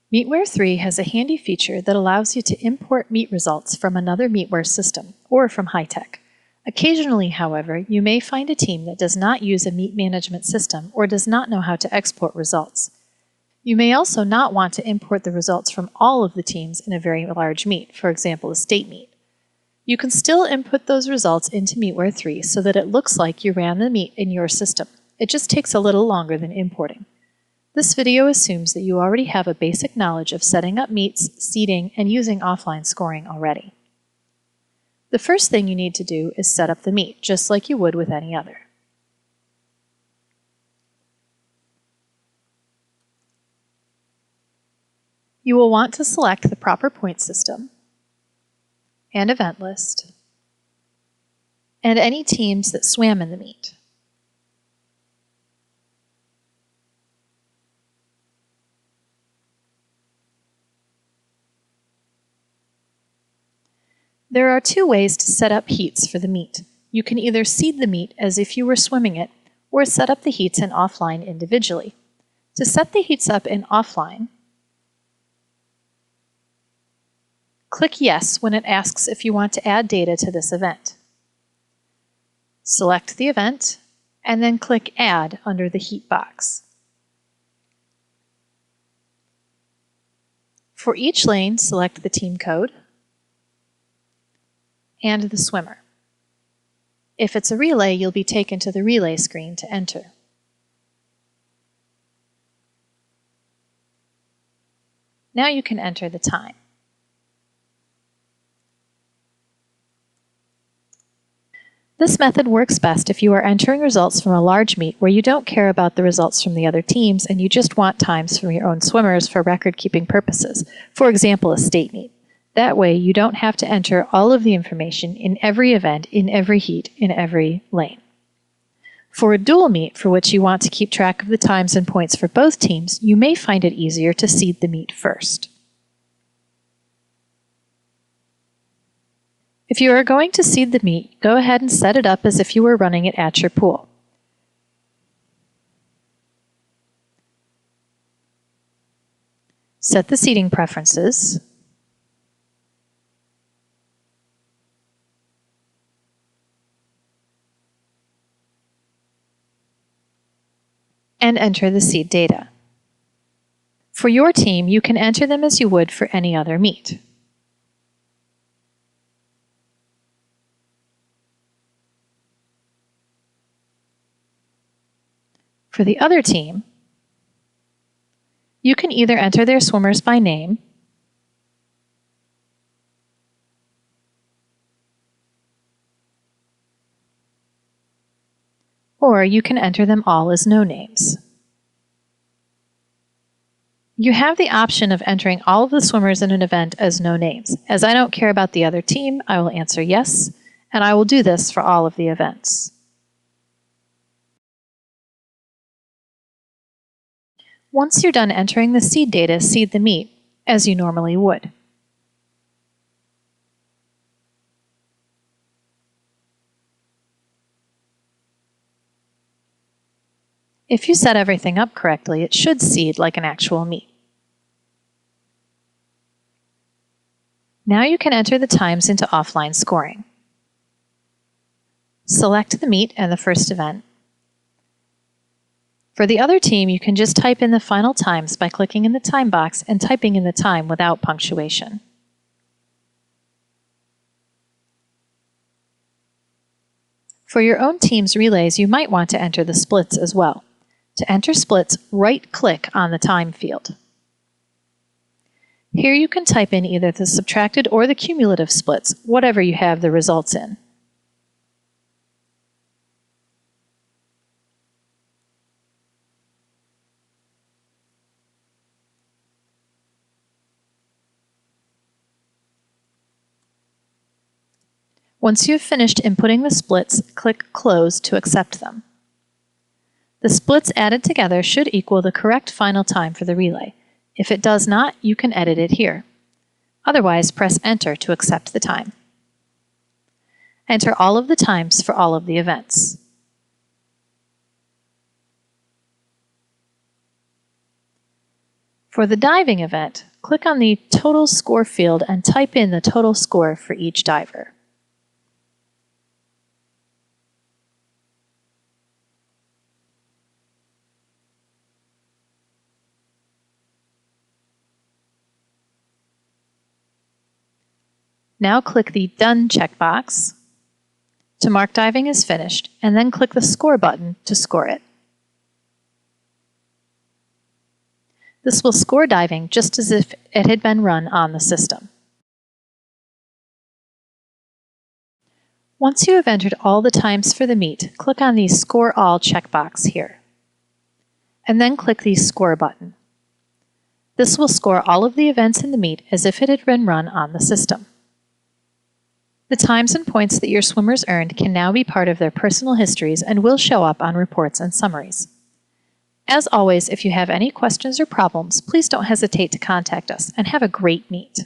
MEETWARE 3 has a handy feature that allows you to import Meet results from another MEETWARE system or from high-tech. Occasionally, however, you may find a team that does not use a Meet management system or does not know how to export results. You may also not want to import the results from all of the teams in a very large Meet, for example, a state Meet. You can still input those results into MEETWARE 3 so that it looks like you ran the Meet in your system. It just takes a little longer than importing. This video assumes that you already have a basic knowledge of setting up meets, seeding, and using offline scoring already. The first thing you need to do is set up the meet, just like you would with any other. You will want to select the proper point system and event list and any teams that swam in the meet. There are two ways to set up heats for the meet. You can either seed the meet as if you were swimming it, or set up the heats in offline individually. To set the heats up in offline, click Yes when it asks if you want to add data to this event. Select the event, and then click Add under the heat box. For each lane, select the team code and the swimmer. If it's a relay, you'll be taken to the relay screen to enter. Now you can enter the time. This method works best if you are entering results from a large meet where you don't care about the results from the other teams and you just want times from your own swimmers for record-keeping purposes, for example, a state meet. That way, you don't have to enter all of the information in every event, in every heat, in every lane. For a dual meet for which you want to keep track of the times and points for both teams, you may find it easier to seed the meet first. If you are going to seed the meet, go ahead and set it up as if you were running it at your pool. Set the seeding preferences. And enter the seed data. For your team, you can enter them as you would for any other meet. For the other team, you can either enter their swimmers by name or you can enter them all as no names. You have the option of entering all of the swimmers in an event as no names. As I don't care about the other team, I will answer yes, and I will do this for all of the events. Once you're done entering the seed data, seed the meet, as you normally would. If you set everything up correctly, it should seed like an actual meet. Now you can enter the times into offline scoring. Select the meet and the first event. For the other team, you can just type in the final times by clicking in the time box and typing in the time without punctuation. For your own team's relays, you might want to enter the splits as well. To enter splits, right-click on the time field. Here you can type in either the subtracted or the cumulative splits, whatever you have the results in. Once you have finished inputting the splits, click Close to accept them. The splits added together should equal the correct final time for the relay. If it does not, you can edit it here. Otherwise, press Enter to accept the time. Enter all of the times for all of the events. For the diving event, click on the Total Score field and type in the total score for each diver. Now click the Done checkbox to mark diving as finished, and then click the Score button to score it. This will score diving just as if it had been run on the system. Once you have entered all the times for the meet, click on the Score All checkbox here, and then click the Score button. This will score all of the events in the meet as if it had been run on the system. The times and points that your swimmers earned can now be part of their personal histories and will show up on reports and summaries. As always, if you have any questions or problems, please don't hesitate to contact us, and have a great meet.